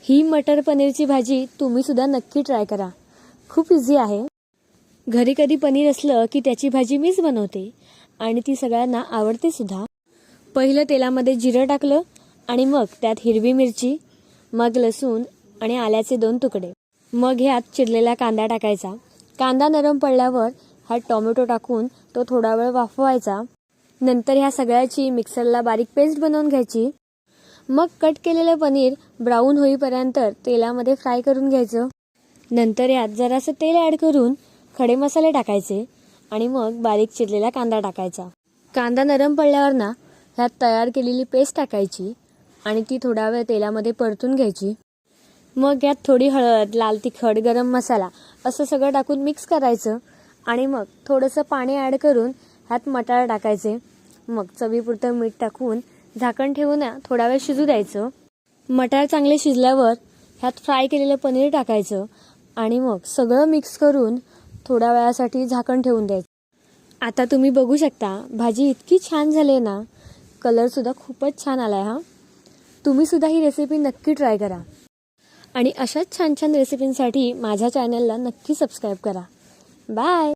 ही मटर पनीरची भाजी तुम्ही सुद्धा नक्की ट्राय करा. खूप इझी आहे. घरी कधी पनीर असलं की त्याची भाजी मीच बनवते आणि ती सगळ्यांना आवडते सुद्धा. पहिलं तेलामध्ये जिरं टाकलं आणि मग त्यात हिरवी मिरची, मग लसूण आणि आल्याचे 2 तुकडे. मग ह्यात चिरलेला कांदा टाकायचा. कांदा नरम पडल्यावर ह्यात टोमॅटो टाकून तो थोडा वेळ वाफवायचा. नंतर ह्या सगळ्याची मिक्सरला बारीक पेस्ट बनवून घ्यायची. मग कट केलेलं पनीर ब्राऊन होईपर्यंत तेलामध्ये फ्राय करून घ्यायचं. नंतर यात जरासं तेल ॲड करून खडे मसाले टाकायचे आणि मग बारीक चिरलेला कांदा टाकायचा. कांदा नरम पडल्यावर ना ह्यात तयार केलेली पेस्ट टाकायची आणि ती थोडा वेळ तेलामध्ये परतून घ्यायची. मग यात थोडी हळद, लाल तिखट, गरम मसाला असं सगळं टाकून मिक्स करायचं आणि मग थोडंसं पाणी ॲड करून ह्यात मटार टाकायचे. मग चवीपुरतं मीठ टाकून झाकण ठेवून थोडा वेळ शिजू द्यायचं. मटार चांगले शिजल्यावर ह्यात फ्राय केलेलं पनीर टाकायचं आणि मग सगळं मिक्स करून थोड्या वेळासाठी झाकण ठेवून द्यायचं. आता तुम्ही बघू शकता भाजी इतकी छान झाली आहे ना, कलरसुद्धा खूपच छान आला आहे. तुम्ही सुद्धा ही रेसिपी नक्की ट्राय करा आणि अशाच छान छान रेसिपींसाठी माझ्या चॅनलला नक्की सबस्क्राईब करा. बाय.